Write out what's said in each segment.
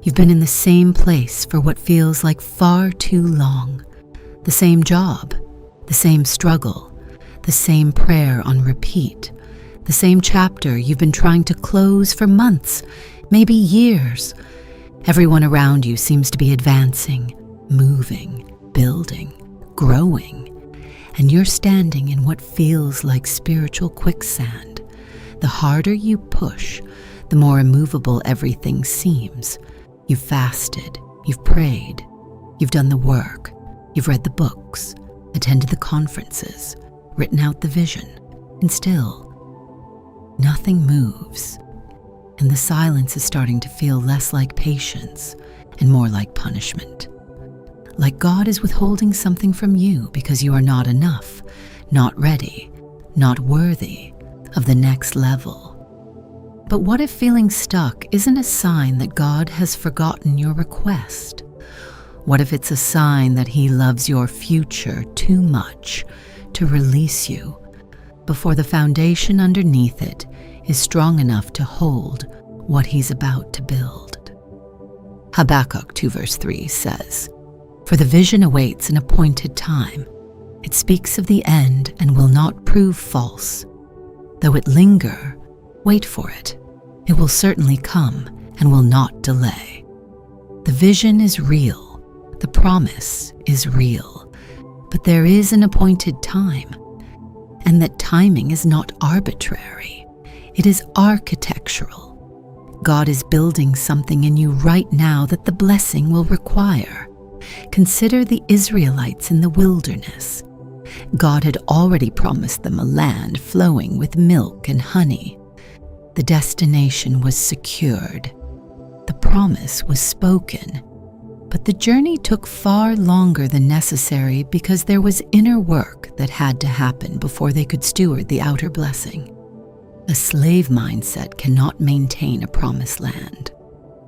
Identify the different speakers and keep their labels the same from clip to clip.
Speaker 1: You've been in the same place for what feels like far too long. The same job, the same struggle, the same prayer on repeat, the same chapter you've been trying to close for months, maybe years. Everyone around you seems to be advancing, moving, building, growing, and you're standing in what feels like spiritual quicksand. The harder you push, the more immovable everything seems. You've fasted, you've prayed, you've done the work, you've read the books, attended the conferences, written out the vision, and still, nothing moves. And the silence is starting to feel less like patience and more like punishment. Like God is withholding something from you because you are not enough, not ready, not worthy of the next level. But what if feeling stuck isn't a sign that God has forgotten your request? What if it's a sign that He loves your future too much to release you before the foundation underneath it is strong enough to hold what He's about to build? Habakkuk 2 verse 3 says, "For the vision awaits an appointed time. It speaks of the end and will not prove false. Though it linger, wait for it. It will certainly come and will not delay." The vision is real. The promise is real. But there is an appointed time. And that timing is not arbitrary. It is architectural. God is building something in you right now that the blessing will require. Consider the Israelites in the wilderness. God had already promised them a land flowing with milk and honey. The destination was secured. The promise was spoken. But the journey took far longer than necessary because there was inner work that had to happen before they could steward the outer blessing. A slave mindset cannot maintain a promised land.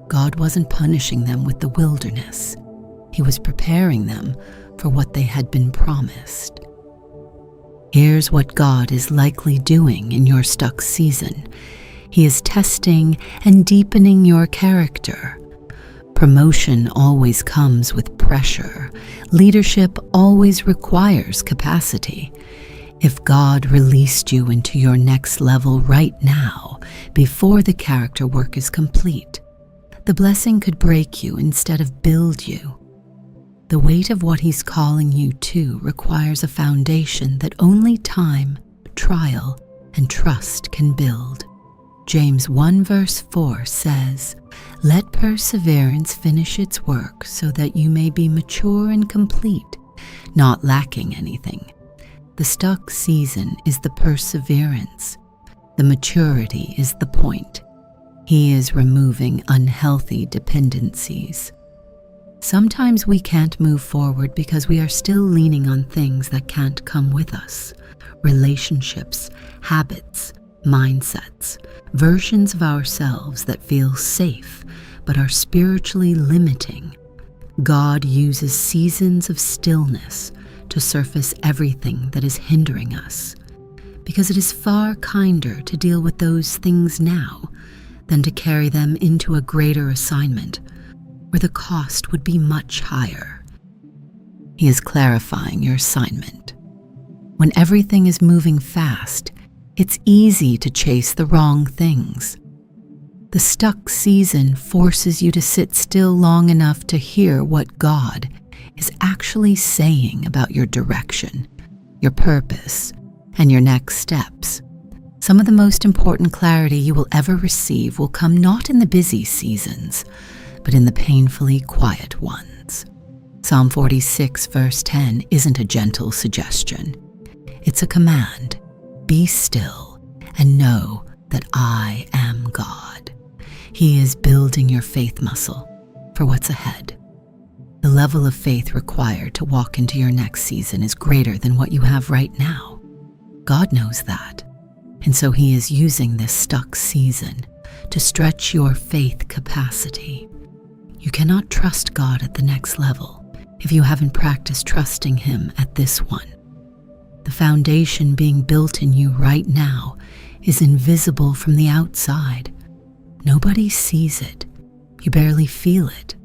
Speaker 1: God wasn't punishing them with the wilderness. He was preparing them for what they had been promised. Here's what God is likely doing in your stuck season. He is testing and deepening your character. Promotion always comes with pressure. Leadership always requires capacity. If God released you into your next level right now, before the character work is complete, the blessing could break you instead of build you. The weight of what He's calling you to requires a foundation that only time, trial, and trust can build. James 1 verse 4 says, "Let perseverance finish its work so that you may be mature and complete, not lacking anything." The stuck season is the perseverance. The maturity is the point. He is removing unhealthy dependencies. Sometimes we can't move forward because we are still leaning on things that can't come with us. Relationships, habits, mindsets, versions of ourselves that feel safe but are spiritually limiting. God uses seasons of stillness to surface everything that is hindering us, because it is far kinder to deal with those things now than to carry them into a greater assignment where the cost would be much higher. He is clarifying your assignment. When everything is moving fast, it's easy to chase the wrong things. The stuck season forces you to sit still long enough to hear what God is actually saying about your direction, your purpose, and your next steps. Some of the most important clarity you will ever receive will come not in the busy seasons, but in the painfully quiet ones. Psalm 46 verse 10 isn't a gentle suggestion. It's a command. Be still and know that I am God. He is building your faith muscle for what's ahead. The level of faith required to walk into your next season is greater than what you have right now. God knows that. And so He is using this stuck season to stretch your faith capacity. You cannot trust God at the next level if you haven't practiced trusting Him at this one. The foundation being built in you right now is invisible from the outside. Nobody sees it. You barely feel it,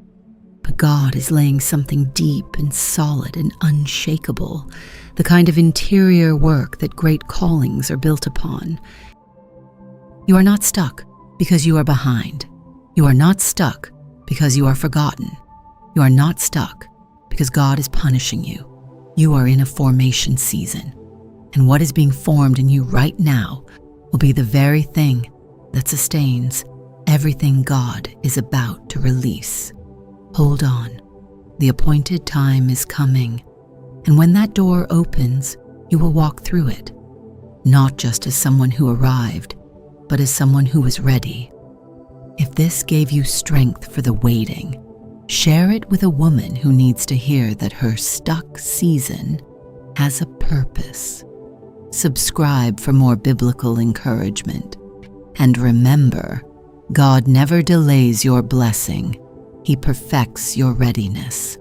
Speaker 1: but God is laying something deep and solid and unshakable, the kind of interior work that great callings are built upon. You are not stuck because you are behind. You are not stuck because you are forgotten. You are not stuck because God is punishing you. You are in a formation season, and what is being formed in you right now will be the very thing that sustains everything God is about to release. Hold on. The appointed time is coming, and when that door opens, you will walk through it, not just as someone who arrived, but as someone who was ready. If this gave you strength for the waiting, share it with a woman who needs to hear that her stuck season has a purpose. Subscribe for more biblical encouragement. And remember, God never delays your blessing. He perfects your readiness.